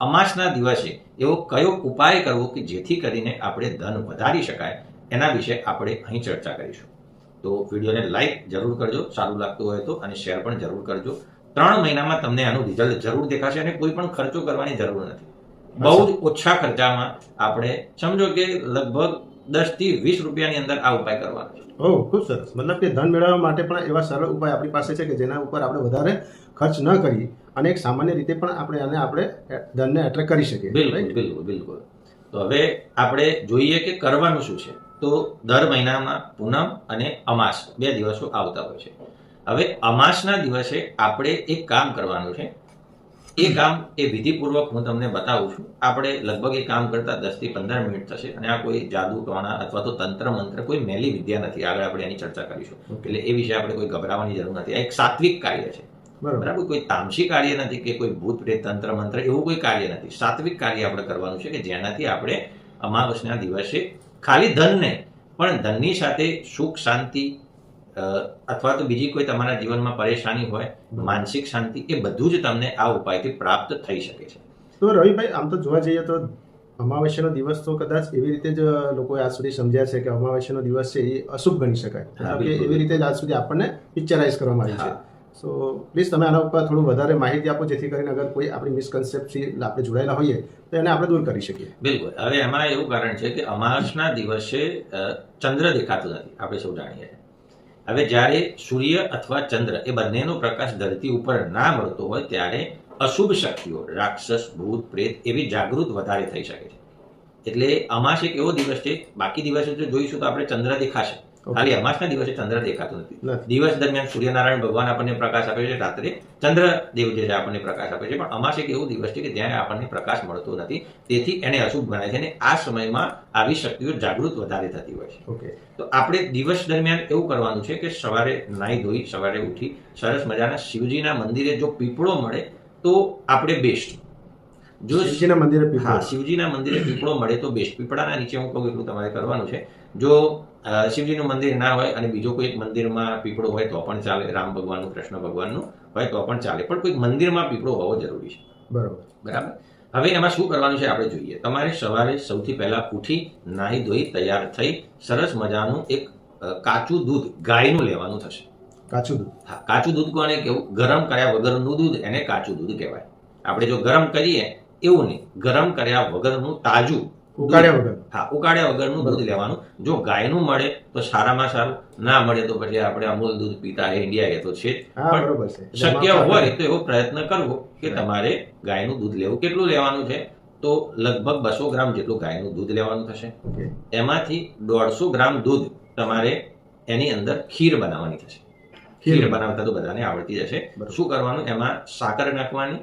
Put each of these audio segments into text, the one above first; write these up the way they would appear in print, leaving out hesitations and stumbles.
અમાસના દિવસે એવો કયો ઉપાય કરવો કે જેથી કરીને આપણે ધન વધારી શકાય, એના વિશે આપણે અહીં ચર્ચા કરીશું. તો વિડીયોને લાઈક જરૂર કરજો સારું લાગતું હોય તો, અને શેર પણ જરૂર કરજો. 3 મહિનામાં તમને આનું રિઝલ્ટ જરૂર દેખાશે અને કોઈ પણ ખર્ચો કરવાની જરૂર નથી. બહુ જ ઓછા ખર્ચામાં આપણે સમજો કે લગભગ 10 થી 20 રૂપિયાની અંદર આ ઉપાય કરવાનો છે. ઓહ, ખૂબ સરસ. મતલબ કે ધન મેળવવા માટે પણ એવા સરળ ઉપાય આપણી પાસે છે કે જેના ઉપર આપણે વધારે ખર્ચ ન કરી અને એક સામાન્ય રીતે પણ આપણે ધનને એટ્રેક્ટ કરી શકીએ. બિલકુલ. તો હવે આપણે જોઈએ કે કરવાનું શું છે. તો દર મહિનામાં પૂનમ અને અમાસ 2 દિવસો આવતા હોય છે. હવે અમાસના દિવસે આપણે એક કામ કરવાનું છે. એ કામ એ વિધિપૂર્વક હું તમને બતાવું છું. આપણે લગભગ એ કામ કરતા 10 થી 15 મિનિટ થશે, અને આ કોઈ જાદુ ટોણા અથવા તો તંત્ર મંત્ર કોઈ મેલી વિદ્યા નથી. આગળ આપણે એની ચર્ચા કરીશું, એટલે એ વિશે આપણે કોઈ ગભરાવાની જરૂર નથી. આ એક સાત્વિક કાર્ય છે, બરાબર. કોઈ તામસી કાર્ય નથી કે કોઈ ભૂત પ્રેત તંત્ર મંત્ર એવું કોઈ કાર્ય નથી. સાત્વિક કાર્ય આપણે કરવાનું છે કે જેનાથી આપણે અમાવસના દિવસે ખાલી ધન નહીં, પણ ધનની સાથે સુખ શાંતિ અથવા તો બીજી કોઈ તમારા જીવનમાં પરેશાની હોય, માનસિક શાંતિ, એ બધું જ તમને આ ઉપાયથી પ્રાપ્ત થઈ શકે છે. તો રવિભાઈ, આમ તો જોવા જઈએ તો અમાવસ્યાનો દિવસ તો કદાચ એવી રીતે જ લોકોએ આજ સુધી સમજ્યા છે કે અમાવસ્યાનો દિવસ છે એ અશુભ ગણી શકાય, કે એવી રીતે જ આજ સુધી આપણને પિક્ચરાઇઝ કરવામાં આવી છે. સો પ્લીઝ તમે આના ઉપર થોડું વધારે માહિતી આપો, જેથી કરીને અગર કોઈ આપણી મિસકન્સેપ્ટથી આપણે જોડાયેલા હોઈએ તો એને આપણે દૂર કરી શકીએ. બિલકુલ. હવે એમાં એવું કારણ છે કે અમાસના દિવસે ચંદ્ર દેખાતું નથી, આપણે સૌ જાણીએ છીએ. હવે જ્યારે સૂર્ય અથવા ચંદ્ર એ બંનેનો પ્રકાશ ધરતી ઉપર ના મળતો હોય ત્યારે અશુભ શક્તિઓ, રાક્ષસ, ભૂત, પ્રેત એવી જાગૃત વધારે થઈ શકે છે. એટલે અમાસ એક એવો દિવસ છે, બાકી દિવસે જો જોઈશું તો આપણે ચંદ્ર દેખાશે, ખાલી અમાસના દિવસે ચંદ્ર દેખાતું નથી. દિવસ દરમિયાન સૂર્યનારાયણ ભગવાન આપણને પ્રકાશ આપે છે, રાત્રે ચંદ્રદેવ જે છે આપણને પ્રકાશ આપે છે, પણ અમાસ એક એવો દિવસ છે કે જ્યાં આપણને પ્રકાશ મળતો નથી, તેથી એને અશુભ ગણાય છે. અને આ સમયમાં આવી શક્તિઓ જાગૃત વધારે થતી હોય છે. તો આપણે દિવસ દરમિયાન એવું કરવાનું છે કે સવારે નાહી ધોઈ સવારે ઉઠી સરસ મજાના શિવજીના મંદિરે જો પીપળો મળે તો આપણે બેસ્ટ. જો શિવજીના મંદિરે પીપળો મળે તો બેસ્ટ. પીપળાના નીચે હું કહું એટલું તમારે કરવાનું છે. જો શિવજીનું મંદિર ના હોય અને બીજો કોઈ એક મંદિરમાં પીપળો હોય તો પણ ચાલે, રામ ભગવાનનું, કૃષ્ણ ભગવાનનું હોય તો પણ ચાલે, પણ કોઈ મંદિરમાં પીપળો હોવો જરૂરી છે. બરાબર. હવે એમાં શું કરવાનું છે આપણે જોઈએ. તમારે સવારે સૌથી પહેલા ઉઠી નાહી ધોઈ તૈયાર થઈ સરસ મજાનું એક કાચું દૂધ ગાયનું લેવાનું થશે. કાચું દૂધ? હા, કાચું દૂધ કોને કેવું? ગરમ કર્યા વગરનું દૂધ એને કાચું દૂધ કહેવાય. આપણે જો ગરમ કરીએ એવું નહીં, ગરમ કર્યા વગરનું તાજું, ઉકાળ્યા વગરનું દૂધ લેવાનું. જો ગાયનું મળે તો સારામાં સારું, ના મળે તો પછી આપણે અમૂલ દૂધ પીતા ઇન્ડિયા એ તો છે, પણ શક્ય હોય તો એવો પ્રયત્ન કરવો કે તમારે ગાયનું દૂધ લેવું. કેટલું લેવાનું છે? તો લગભગ 200 ગ્રામ જેટલું ગાયનું દૂધ લેવાનું થશે. એમાંથી 150 ગ્રામ દૂધ તમારે એની અંદર ખીર બનાવવાની થશે. ખીર બનાવતા તો બધાને આવડતી જશે. શું કરવાનું? એમાં સાકર નાખવાની,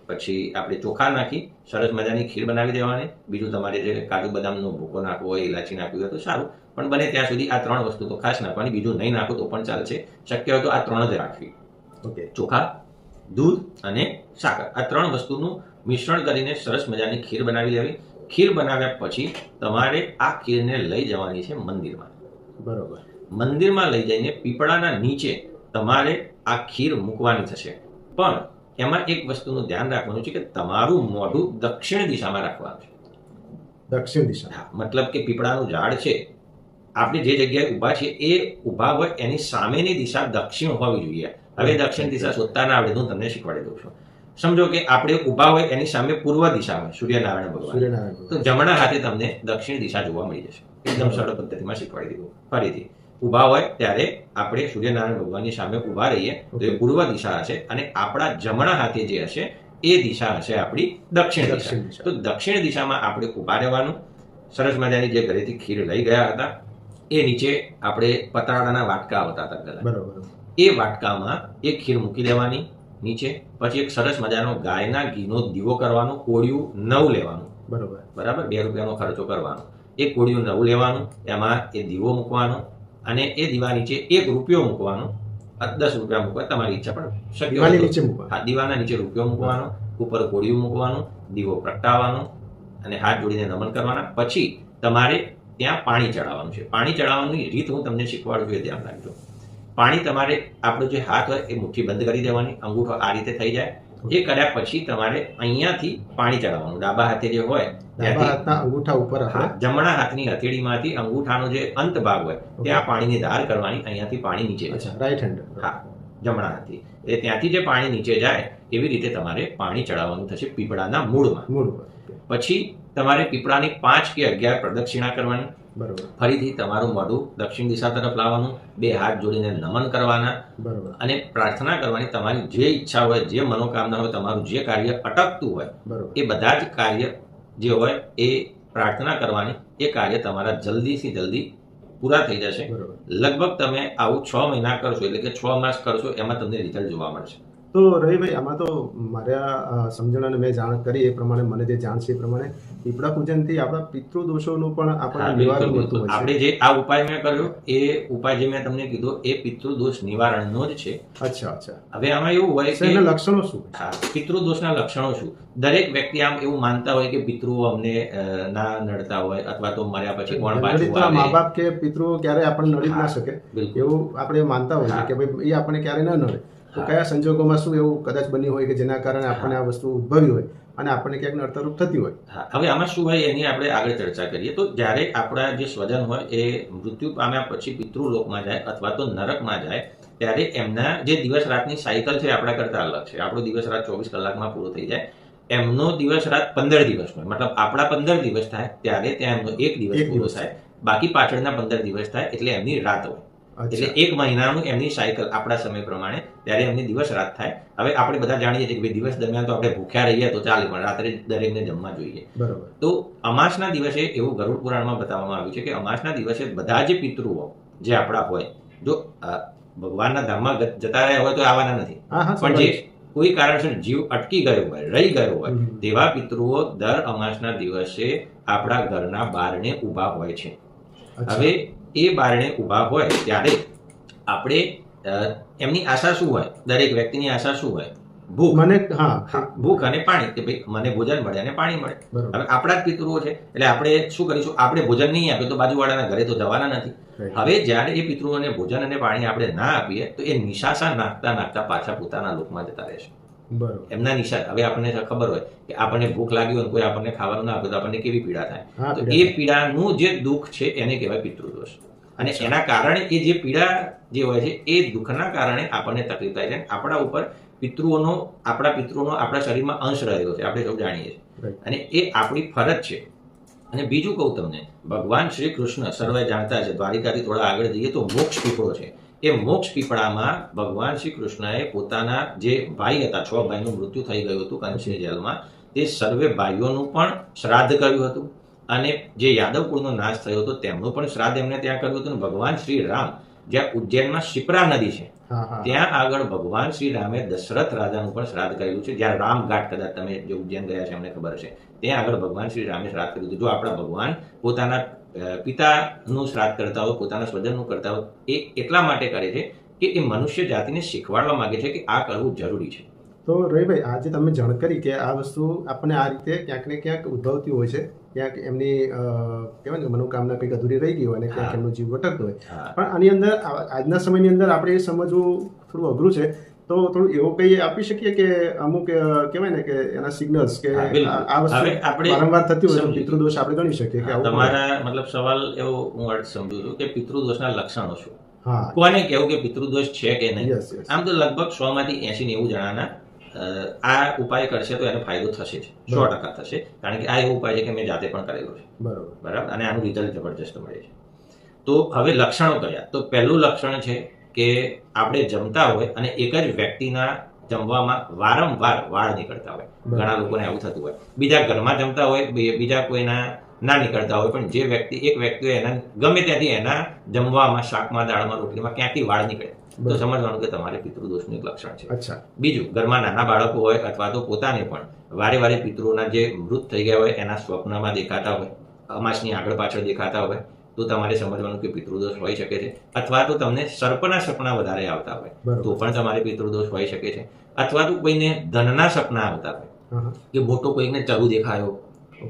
પછી આપણે ચોખા નાખી સરસ મજાની ખીર બનાવી દેવાની. બીજું તમારે જે કાજુ બદામનો ભૂકો નાખવો હોય, ઇલાચી નાખવી હોય તો સારું, પણ બને ત્યાં સુધી આ 3 વસ્તુ તો ખાસ નાખવાની. બીજું નહીં નાખો તો પણ ચાલશે, શક્ય હોય તો આ 3 જ રાખવી. ચોખા, દૂધ અને સાકર, આ 3 વસ્તુનું મિશ્રણ કરીને સરસ મજાની ખીર બનાવી લેવી. ખીર બનાવ્યા પછી તમારે આ ખીરને લઈ જવાની છે મંદિરમાં. બરોબર. મંદિરમાં લઈ જઈને પીપળાના નીચે તમારે આ ખીર મૂકવાની થશે. પણ એમાં એક વસ્તુનું ધ્યાન રાખવાનું છે કે તમારું મોઢું દક્ષિણ દિશામાં રાખવાનું છે. દક્ષિણ દિશા? હા, મતલબ કે પીપળાનું ઝાડ છે, આપણે જે જગ્યાએ ઊભા છીએ એ ઊભા હોય એની સામેની દિશા દક્ષિણ હોવી જોઈએ. હવે દક્ષિણ દિશા શોધતા ના આવડે હું તમને શીખવાડી દઉં છું. સમજો કે આપણે ઊભા હોય એની સામે પૂર્વ દિશા હોય, સૂર્યનારાયણ ભગવાન, તો જમણા હાથે તમને દક્ષિણ દિશા જોવા મળી જશે. એકદમ સરળ પદ્ધતિમાં શીખવાડી દીધું. ફરીથી ઊભા હોય ત્યારે આપણે સૂર્યનારાયણ ભગવાનની સામે ઊભા રહીએ તો એ પૂર્વ દિશા હશે, અને આપણા જમણા હાથે જે હશે એ દિશા હશે આપણી દક્ષિણ દિશા. તો દક્ષિણ દિશામાં આપણે ઊભા રહેવાનું. સરસ મજાની જે ઘરેથી ખીર લઈ ગયા હતા એ નીચે આપણે પતરાળાના વાટકા આવતા હતા પહેલા, એ વાટકામાં એ ખીર મૂકી દેવાની નીચે. પછી એક સરસ મજાનો ગાયના ઘીનો દીવો કરવાનો, કોળિયું 9 લેવાનું. બરાબર. 2 રૂપિયાનો ખર્ચો કરવાનો. એ કોળિયું 9 લેવાનું, એમાં એ દીવો મૂકવાનો, અને એ દીવા નીચે 1 રૂપિયો મૂકવાનો. 10 રૂપિયા મૂકવા તમારી ઈચ્છા, પણ શક્ય દીવાના નીચે રૂપિયો મૂકવાનો, ઉપર કોળિયું મૂકવાનું, દીવો પ્રગટાવવાનો અને હાથ જોડીને નમન કરવાના. પછી તમારે ત્યાં પાણી ચડાવવાનું છે. પાણી ચડાવવાની રીત હું તમને શીખવાડું છું, એ ધ્યાન રાખજો. પાણી તમારે આપણો જે હાથ હોય એ મુઠ્ઠી બંધ કરી દેવાની, અંગૂઠો આ રીતે થઈ જાય, એ કર્યા પછી તમારે અહીંયાથી પાણી ચડાવવાનું, ડાબા હાથે જે હોય ડાબા હાથના અંગૂઠા ઉપર આપણે જમણા હાથની હથેળીમાંથી અંગૂઠાનો જે અંત ભાગ હોય ત્યાં પાણીની ધાર કરવાની, અહીંયાથી પાણી નીચે અચ્છા રાઈટ હેન્ડ હા જમણા હાથથી એ ત્યાંથી જે પાણી નીચે જાય એવી રીતે તમારે પાણી ચડાવવાનું થશે પીપળાના મૂળમાં. પછી તમારે પીપળાની 5 કે 11 પ્રદક્ષિણા કરવાની. બરોબર. ફરીથી તમારું મોઢું દક્ષિણ દિશા તરફ લાવવાનું, 2 હાથ જોડીને નમન કરવાના. બરોબર. અને પ્રાર્થના કરવાની, તમારી જે ઈચ્છા હોય, જે મનોકામના હોય, તમારું જે કાર્ય અટકતું હોય બરોબર. એ બધા જ કાર્ય જે હોય એ પ્રાર્થના કરવાની, એ કાર્ય તમારા જલ્દીથી જલ્દી પૂરા થઈ જશે. બરોબર. લગભગ તમે આવું 6 મહિના કરશો એટલે કે 6 માસ કરશો, એમાં તમને રિઝલ્ટ જોવા મળશે. તો રવિભાઈ, આમાં તો મારા સમજણ અને મેં જાણ કરી એ પ્રમાણે, મને જે જાણ છે એ પ્રમાણે પીપળા પૂજનથી આપણા પિતૃદોષોનું પણ આપણને નિવારણ મળતું હોય છે. આપણે જે આ ઉપાય મેં કર્યો એ ઉપાય જે મેં તમને કીધો એ પિતૃદોષ નિવારણનો જ છે. અચ્છા અચ્છા. હવે આમાં એવું હોય કે એના લક્ષણો શું? હા, પિતૃદોષના લક્ષણો શું? દરેક વ્યક્તિ આમ એવું માનતા હોય કે પિતૃઓ અમને ના નડતા હોય, અથવા તો મર્યા પછી કોણ પાછું આવે. મા બાપ કે પિતૃઓ ક્યારે આપણને નડી જ ના શકે એવું આપણે માનતા હોઈએ કે ભાઈ એ આપણને ક્યારે ના નડે. તો કયા સંજોગોમાં શું એવું કદાચ બન્યું હોય કે જેના કારણે આપણને આ વસ્તુ ઉદ્ભવી હોય અને આપણને ક્યાંક નડતરરૂપ થતી હોય? હવે આમાં શું હોય એની આપણે આગળ ચર્ચા કરીએ. તો જ્યારે આપણા જે સ્વજન હોય એ મૃત્યુ પામ્યા પછી પિતૃલોકમાં જાય અથવા તો નરકમાં જાય, ત્યારે એમના જે દિવસ રાતની સાયકલ છે આપણા કરતા અલગ છે. આપણો દિવસ રાત 24 કલાકમાં પૂરો થઈ જાય, એમનો દિવસ રાત 15 દિવસ હોય. મતલબ આપણા 15 દિવસ થાય ત્યારે ત્યાં એમનો 1 દિવસ પૂરો થાય, બાકી પાછળના 15 દિવસ થાય એટલે એમની રાત હોય. એટલે 1 મહિનાનું એમની સાયકલ આપણા સમય પ્રમાણે ત્યારે એમની દિવસ રાત થાય. હવે આપણે બધા જાણીએ છીએ કે દિવસ દરમિયાન તો આપણે ભૂખ્યા રહીએ તો ચાલે, પણ રાત્રે દરેકને જમવા જોઈએ. બરોબર. તો અમાસના દિવસે એવું ગરુડ પુરાણમાં બતાવવામાં આવ્યું છે કે અમાસના દિવસે બધા જ પિતૃઓ જે આપણા હોય, જો ભગવાનના ધામમાં જતા રહ્યા હોય તો આવવાના નથી, પણ જે કોઈ કારણસર જીવ અટકી ગયો હોય, રહી ગયો હોય, તેવા પિતૃઓ દર અમાસના દિવસે આપણા ઘરના બારણે ઊભા હોય છે. હવે એ બારણે ઊભા હોય ત્યારે આપણે એમની આશા શું હોય? દરેક વ્યક્તિની આશા શું હોય? ભૂખ અને પાણી, કે ભાઈ મને ભોજન મળે અને પાણી મળે. હવે આપણા જ પિતૃઓ છે એટલે આપણે શું કરીશું? આપણે ભોજન નહીં આપીએ તો બાજુવાળાના ઘરે તો જવાના નથી. હવે જ્યારે એ પિતૃઓને ભોજન અને પાણી આપણે ના આપીએ તો એ નિશાસા નાખતા નાખતા પાછા પોતાના લોકમાં જતા રહેશે. એમના નિશાસ. હવે આપણને ખબર હોય કે આપણને ભૂખ લાગી હોય, કોઈ આપણને ખાવાનું ના આપે તો આપણને કેવી પીડા થાય? તો એ પીડાનું જે દુઃખ છે એને કહેવાય પિતૃદોષ. અને એના કારણે એ જે પીડા જે હોય છે એ દુઃખના કારણે આપણને તકલીફ થાય છે. આપણા ઉપર આપણા પિતૃઓનો આપણા શરીરમાં અંશ રહેલો છે, આપણે સૌ જાણીએ છીએ, અને એ આપણી ફરજ છે. અને બીજું કહું તમને, ભગવાન શ્રી કૃષ્ણ સર્વે જાણતા છે, દ્વારિકાથી થોડા આગળ જઈએ તો મોક્ષ પીપળો છે. એ મોક્ષ પીપળામાં ભગવાન શ્રી કૃષ્ણએ પોતાના જે ભાઈ હતા, 6 ભાઈનું મૃત્યુ થઈ ગયું હતું કંસની જેલમાં, તે સર્વે ભાઈઓનું પણ શ્રાદ્ધ કર્યું હતું. અને જે યાદવ કુળનો નાશ થયો હતો તેમનું પણ શ્રાદ્ધ એમને ત્યાં કર્યું હતું. ભગવાન શ્રી રામ જ્યાં ઉજ્જૈનમાં શિપ્રા નદી છે ત્યાં આગળ ભગવાન શ્રી રામે દશરથ રાજાનું પણ શ્રાદ્ધ કરેલું છે. જ્યાં રામઘાટ, કદાચ તમે જે ઉજ્જૈન ગયા છે એમને ખબર છે, ત્યાં આગળ ભગવાન શ્રી રામે શ્રાદ્ધ કર્યું હતું. જો આપણા ભગવાન પોતાના પિતાનું શ્રાદ્ધ કરતા હોય, પોતાના સ્વજનનું કરતા હોય, એ એટલા માટે કરે છે કે એ મનુષ્ય જાતિને શીખવાડવા માંગે છે કે આ કરવું જરૂરી છે. તો રવિભાઈ, આજે તમે જાણ કરી કે આ વસ્તુ આપણને આ રીતે ક્યાંક ને ક્યાંક ઉદ્ભવતી હોય છે, ક્યાંક એમની કહેવાય ને મનોકામના કંઈક અધૂરી રહી ગઈ હોય અને ક્યાંક એમનો જીવ ભટકતો હોય, પણ આની અંદર આજના સમયની અંદર આપણે એ સમજવું થોડું અઘરું છે. તો થોડું એવું કઈ આપી શકીએ કે અમુક કહેવાય ને કે એના સિગ્નલ્સ કે આ વસ્તુ વારંવાર થતી હોય તો પિતૃદોષ આપણે ગણી શકીએ કે તમારા મતલબ સવાલ એવો હું અર્થ સમજુ છું કે પિતૃદોષના લક્ષણો શું? કોને કહેવું કે પિતૃદોષ છે કે નહીં? આમ તો લગભગ 100 માંથી 80-90 જણાના આ ઉપાય કરશે તો એને ફાયદો થશે જ, 100% થશે. કારણ કે આ એવો ઉપાય છે કે મેં જાતે પણ કરેલો છે. બરાબર. અને આનું રિઝલ્ટ જબરજસ્ત મળે છે. તો હવે લક્ષણો કયા? તો પહેલું લક્ષણ છે કે આપણે જમતા હોય અને એક જ વ્યક્તિના જમવામાં વારંવાર વાળ નીકળતા હોય. ઘણા લોકોને આવું થતું હોય. બીજા ઘરમાં જમતા હોય, બીજા કોઈના ના નીકળતા હોય, પણ જે એક વ્યક્તિ એના ગમે ત્યાંથી એના જમવામાં, શાકમાં, દાળમાં, રોટલીમાં ક્યાંથી વાળ નીકળે તો સમજવાનું કે તમારે પિતૃદોષનું એક લક્ષણ છે. બીજું, ઘરમાં નાના બાળકો હોય અથવા તો પોતાને પણ વારે વારે પિતૃઓના જે મૃત થઈ ગયા હોય એના સ્વપ્નમાં દેખાતા હોય, અમાસની આગળ પાછળ દેખાતા હોય, તો તમારે સમજવાનું કે પિતૃદોષ હોઈ શકે છે. અથવા તો તમને સર્પના સપના વધારે આવતા હોય તો પણ તમારે પિતૃદોષ હોઈ શકે છે. અથવા તો કોઈને ધનના સપના આવતા હોય કે મોટો કોઈને ચરુ દેખાયો,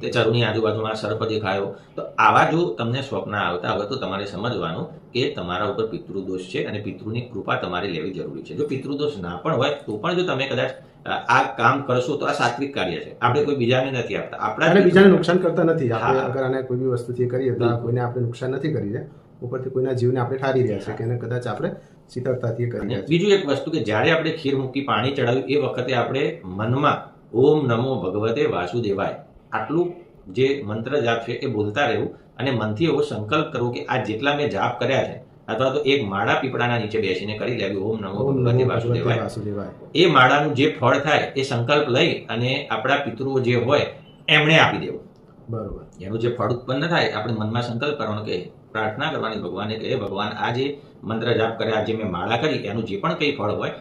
તે ચરુની આજુબાજુમાં સર્પ દેખાયો, તો આવા જો તમને સ્વપ્ન આવતા હોય તો તમારે સમજવાનું કે તમારા ઉપર પિતૃદોષ છે અને પિતૃની કૃપા તમારે લેવી જરૂરી છે. જો પિતૃદોષ ના પણ હોય તો પણ જો તમે કદાચ આ કામ કરશો તો આ સાત્વિક કાર્ય છે, આપણે કોઈ બીજાને નથી આપતા, અને આપણા બીજાને નુકસાન કરતા નથી આપણે. હા. અગર આને કોઈ બી વસ્તુથી કરીએ તો આ કોઈને આપણે નુકસાન નથી કરી રહ્યા, ઉપરથી કોઈના જીવને આપણે ઠારી રહ્યા છે કે એને કદાચ આપણે શીતળતાથી કરી અને રહ્યા છે. બીજું એક વસ્તુ કે જ્યારે આપણે ખીર મૂકી પાણી ચડાવ્યું એ વખતે આપણે મનમાં ઓમ નમો ભગવતે વાસુદેવાય આટલું જે મંત્ર જાપ છે એ બોલતા રહેવું અને મનથી એવો સંકલ્પ કરવો કે આ જેટલા મેં જાપ કર્યા છે અથવા તો એક માળા પીપળાના નીચે બેસીને કરી લેવી ઓમ નમો ઓમ ભગવતે નમો વાસુદેવાય. વાસુદેવાય. એ માળાનું જે ફળ થાય એ સંકલ્પ લઈ અને આપણા પિતૃઓ જે હોય એમણે આપી દેવું. બરોબર. એનું જે ફળ ઉત્પન્ન થાય આપણે મનમાં સંકલ્પ કરવાનો કે પ્રાર્થના કરવાની ભગવાનને કે હે ભગવાન આ જે મંત્ર જાપ કર્યા જે મેં માળા કરી એનું જે પણ કંઈ ફળ હોય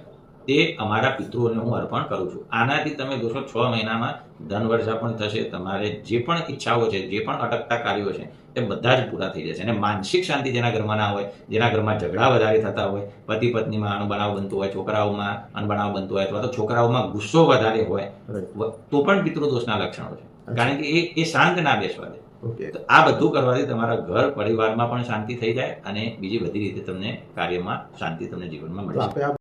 તે અમારા પિતૃઓને હું અર્પણ કરું છું. આનાથી તમે જોશો 6 મહિનામાં ધન વર્ષા પણ થશે, તમારે જે પણ ઈચ્છાઓ છે, જે પણ અટકતા કાર્યો છે એ બધા જ પૂરા થઈ જશે. અને માનસિક શાંતિ જેના ઘરમાં ના હોય, જેના ઘરમાં ઝઘડા વધારે થતા હોય, પતિ પત્નીમાં અણબનાવ બનતો હોય, છોકરાઓમાં અણબનાવ બનતો હોય અથવા તો છોકરાઓમાં ગુસ્સો વધારે હોય Right. તો પણ પિતૃદોષના લક્ષણો છે, કારણ કે એ શાંત ના બેસવા દે. ઓકે. તો આ બધું કરવાથી તમારા ઘર પરિવારમાં પણ શાંતિ થઈ જાય અને બીજી બધી રીતે તમને કાર્યમાં શાંતિ તમને જીવનમાં તો મળે છે. આપણે આ